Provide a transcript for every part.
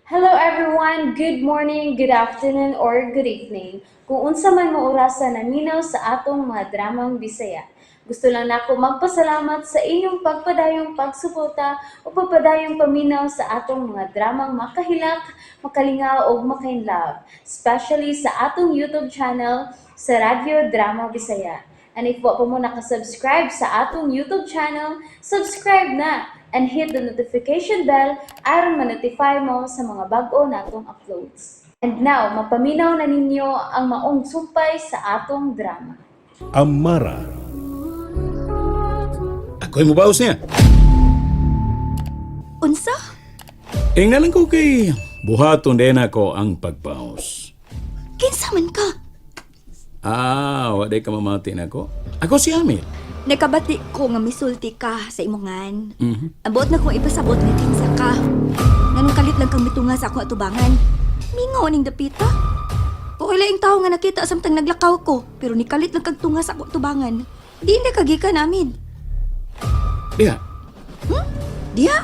Hello everyone, good morning, good afternoon, or good evening. Kung unsa man mo orasan naminaw sa atong mga dramang Bisaya. Gusto lang nako magpasalamat sa inyong pagpadayong pagsuporta o pagpadayong paminaw sa atong mga dramang makahilak, makalingaw o makainlove, especially sa atong YouTube channel sa Radyo Drama Bisaya. And if wa pa mo nakasubscribe sa atong YouTube channel, subscribe na and hit the notification bell aron ma-notify mo sa mga bag-o natong uploads. And now, mapaminaw na ninyo ang maong sumpay sa atong drama. Amara. Ako'y mubaos niya. Unsa? Nga lang ko kay buhaton din ako ang pagbaos. Kinsa man ka? Waday ka mamati na ako. Ako si Amir. Nakabati ko nga misulti ka sa imongan. Mhm. Abot na kong ipasabot nga kinsa ka. Nganong kalit lang kang mitunga sa akong atubangan. Mingaw ning dapita. O ilaing tao nga nakita samtang naglakaw ko, pero ni kalit lang kag tunga sa akong atubangan. Di na kagika namin. Diha. Diha?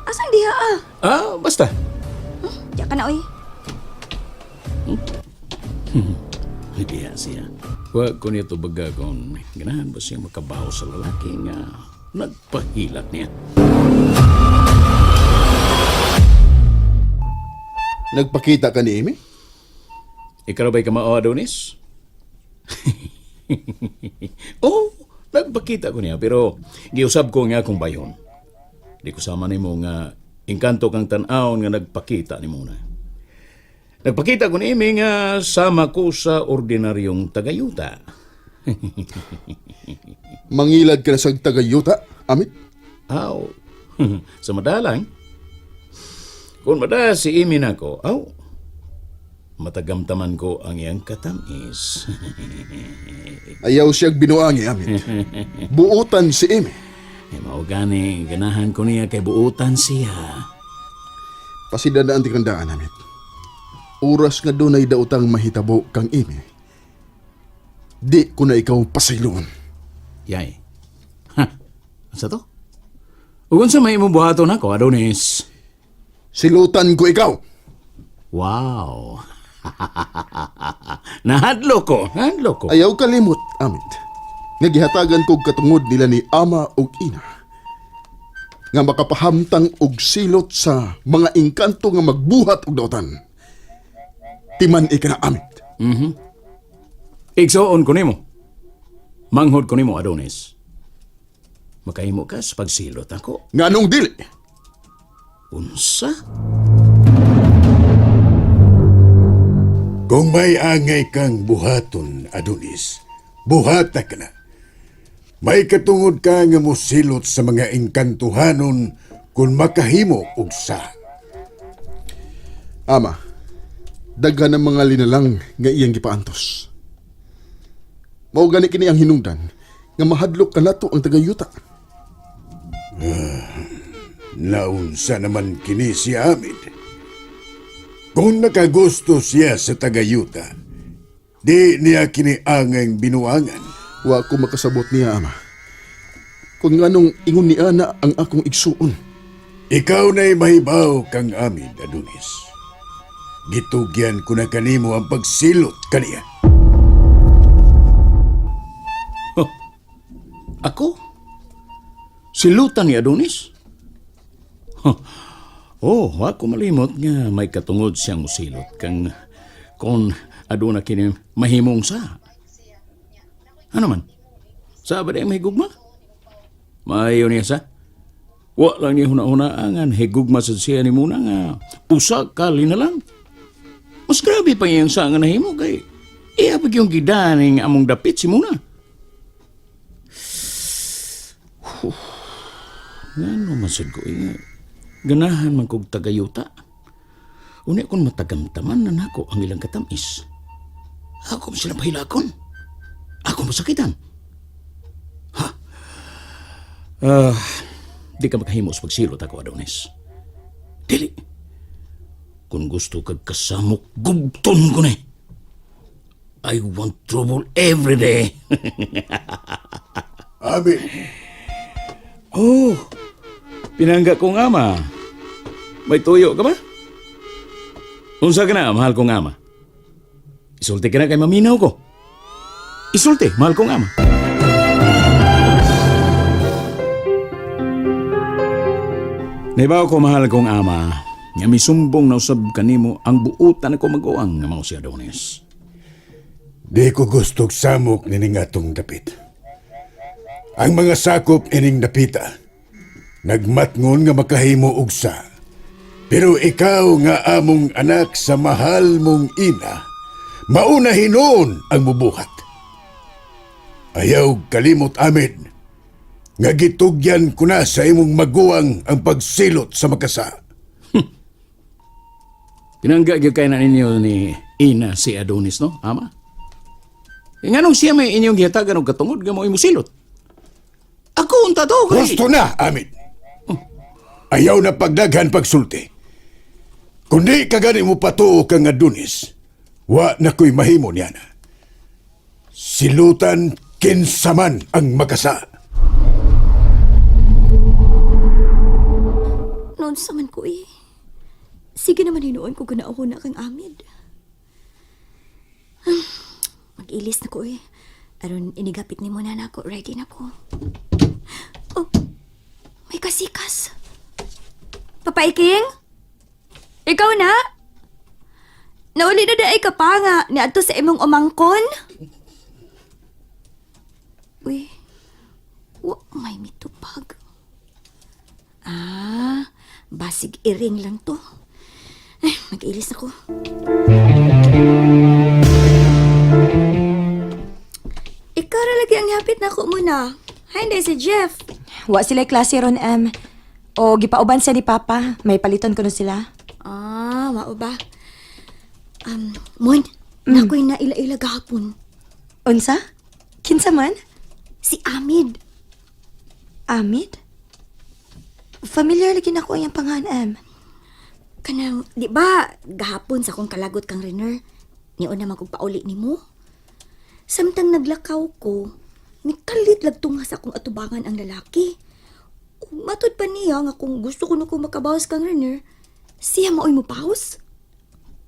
Asang diha Basta. Diya ka na oy. Diha siya. Huwag ko niya ito baga kung ganahan ba siya makabaho sa lalaki nga nagpahilat niya. Nagpakita ka ni Amy? Ikaw ba'y kamao, Adonis? Oh, nagpakita ko niya, pero giusab ko nga kung bayon. Di ko sama ni mo nga engkanto kang tan-aon nga nagpakita ni mo na. Nagpakita ko ni Amy nga sama ko sa ordinaryong tagayuta. Mangilad ka na sa tagayuta, Amit? Aw, sa madalang. Kung mada si Amy na ko, matagamtaman ko ang iyang katamis. Ayaw siyang binuangi, Amit. Buutan si Amy. Mao gani, ganahan ko niya kay buutan siya. Pasidadaan ti kandaan, Amit. Oras nga doon ay dautang mahitabo kang Amy. Di ko na ikaw pasilungan. Yay. Asa to? Ugon sa may buhaton ako, Adonis. Silutan ko ikaw. Wow. Nahadlo ko. Ayaw kalimot, Amit. Nagihatagan kog katungod nila ni ama ug ina. Nga makapahamtang og silot sa mga engkanto nga magbuhat og dautan. Timan ika na, Amit. Igsoon ko nimo. Manghod ko nimo, Adonis. Makahimo ka sa pagsilot ako. Nganong dili? Unsa? Kung may angay kang buhaton, Adonis, buhata ka na. May katungod ka nga mosilot sa mga engkantuhanon kung makahimo og sa. Ama, daghan ang mga linalang nga iyang gipaantos. Mao gani kini ang hinungdan nga mahadlok kanato ang tagayuta. Naunsa naman kini si Amid. Kung nakagusto siya sa tagayuta, di niya kini angang binuangan. Wa ko makasabot niya, ama. Kung nganong ingon ni ana ang akong igsuon. Ikaw na'y mahibaw kang Amid, Adonis. Gitugyan ko na kanimo ang pagsilot kaniya. Ako? Silutan ni Adonis? Wa ko malimot nga may katungod siyang musilot kang kon aduna kini mahimong sa. Ano man? Sa ba may higugma? Maayo niya sa? Wa lang niya huna-hunaan higugma sa siya ni muna nga usa ka linalang. Mas grabe pa yung sa nga nahimo kay iya pag yung gidaning among dapit si muna. Ngano masad ko ganahan man kog tagayuta. Uni akong matagamtaman na nako ang ilang katamis. Ako sila pahilakon. Ako masakitan. Di ka makahimos pagsilot ako, Adonis. Dili. Kung gusto kag kasamok, gubton ko na. I want trouble every day. Amid, Pinangga kong ama. May tuyo ka ba? Unsa ka na, mahal kong ama? Isulti ka na kay maminaw ko. Isulti, mahal kong ama. Naibaw ko, mahal kong ama, nga misumbong na usab kanimo ang buutan ako mag-uang nga mao si Adonis. Di ko gustog samok nining atong dapit. Ang mga sakop ining dapita, nagmatngon nga makahimo og sa. Pero ikaw nga among anak sa mahal mong ina, mauna hinon ang mubuhat. Ayaw kalimot amin, nga gitugyan ko na sa imong maguwang ang pagsilot sa makasa. Pinangga gyud kay na ninyo ni ina si Adonis, no, ama? Nganong siya may inyong gihatagan og katungod nga mo imusilot? Ako unta to kay... Gusto na, amin. Ayaw na pagdaghan pagsulti. Kundi kagani mo patuo kang Adonis, wa na ko'y mahimo niya na. Silutan kinsaman ang makasa. Noon sa man ko eh. Sige naman hinuon ko ganaon na kang Amid. Mag-ilis na ko eh. Aron inigapit ni mo na ako. Ready na ko. Oh, may kasikas. Papaiking? Ikaw na? Nauli na daay ka pa nga ni adto sa imong umangkon? Uy, may mitupag. Basig iring lang to. Ay, mag-ilis ako. Ikaw ra lagi ang hapit na ako muna. Hi, hindi si Jeff. Wa sila klase ron, O gipauban siya ni Papa. May paliton ko na sila. Mao ba? Mon, nakoy na ila-ila gahapon. Unsa? Kinsa man? Si Amid. Amid? Familiar lagi na ko ang pangalan, Kanang, di ba, gahapon sa kong kalagot kang Renner, niyon na magpauli ni mo? Samtang naglakaw ko, nikalit lagtunga sa akong atubangan ang lalaki. Matod pa niya nga kung gusto ko na kong makabawas kang Renner, siya maoy mo paus?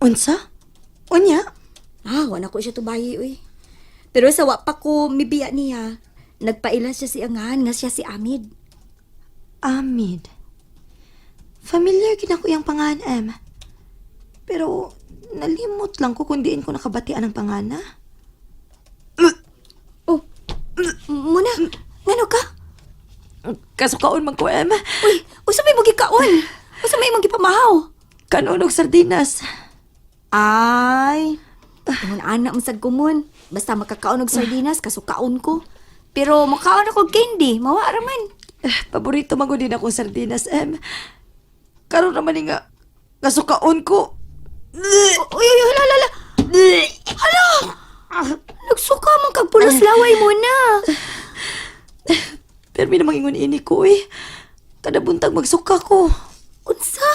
Unsa? Unya? Wala ko siya tubayi, uy. Pero sa wa pa ko mibiya niya, nagpaila siya si Angan nga siya si Amid. Amid. Familiar gina ko yung pangalan, Pero nalimot lang ko kung diin ko nakabatian ang pangana. Muna, ngano ka? Kasukaon man ko, Uy, usa may magi kaon. Usa may magi pamahaw. Kanunog sardinas. Ay, tungon anak masag kumon. Basta makakaon og sardinas, kasukaon ko. Pero makaon ako og candy, mawa raman. Paborito man ko din akong sardinas, Karon naman nga, kasukaon ko. Uy, hala. Hala! Nagsuka man kag pulos laway mo na. Pero may namang ingon ini ko, Kada buntag magsuka ko. Unsa?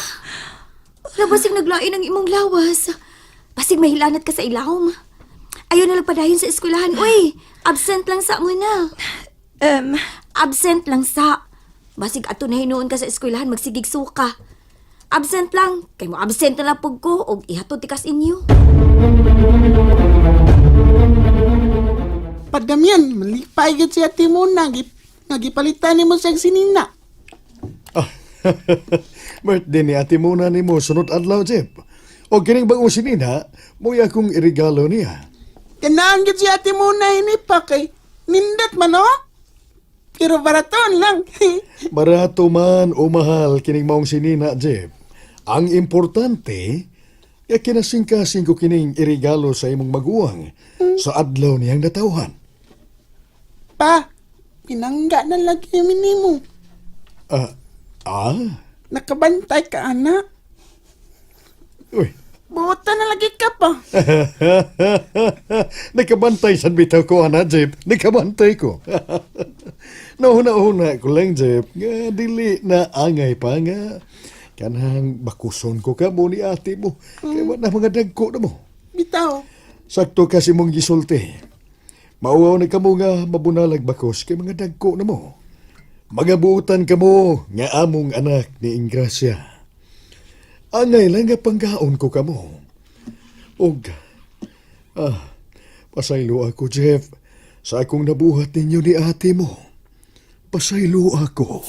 Wala basig naglain ang imong lawas. Basig mahilanat ka sa ilawom. Ayaw na lang padayon sa eskwelahan. Uy, absent lang sa mo na. Absent lang sa. Basig ato na hinuon ka sa eskwelahan, magsigig suka. Absent lang. Kay mo absent na lang pug ko og ihatod tikas inyo. Padamyan, malipay gid si ate mo nagipalitan ni mo sa sinina. Birthday ni ate muna ni mo sunod adlaw, Jeff. O kining bagong sinina, muya kong irigalo niya. Kanaan gid si ate mo ini pa kay nindot man oh. Pero baraton lang. Barato man o mahal kining maong sinina, Jeff. Ang importante, kinasingkasing ko kining irigalo sa imong maguwang sa adlaw niyang natawhan. Pa, pinangga na lagi mo. Nakabantay ka, anak. Uy, Buta na lagi ka pa. nakabantay sa bitaw ko, ana, Jeff. Nakabantay ko. Nauna-una ko lang, Jeff. Nga dili na angay pa nga. Kanang bakuson ko ka mo ni ate mo. Kaya na mga dagko na mo. Bitaw. Sakto kasi mong gisulti. Mauwaw na ka mo nga mabunalag bakos kay mga dagko na mo. Magabuutan ka mo nga among anak ni Ingrasya. Angay lang nga panggaon ko ka mo. Og, pasaylo ako, Jeff, sa akong nabuhat ninyo ni ate mo. Pasaylo ako.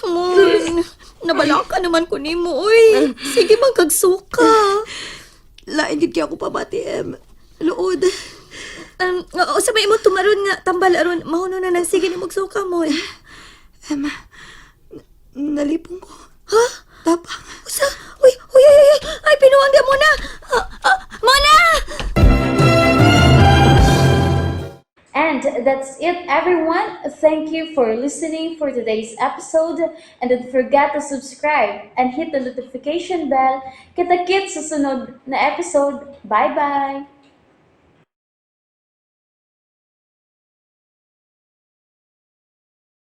Mon, nabala ka naman ko nimo, uy. Sige magkagsuka. Lain gid kay ako pabati, em. Luod. Sabay mo tumaron nga, tambal aron, mahuno na sige ni magsuka mo eh. Em, nalipong ko. Ha? Tapang. Usa? Uy, ay, pinuwang dia mo na! Mona! And that's it, everyone. Thank you for listening for today's episode. And don't forget to subscribe and hit the notification bell. Kita-kits sa sunod na episode. Bye-bye!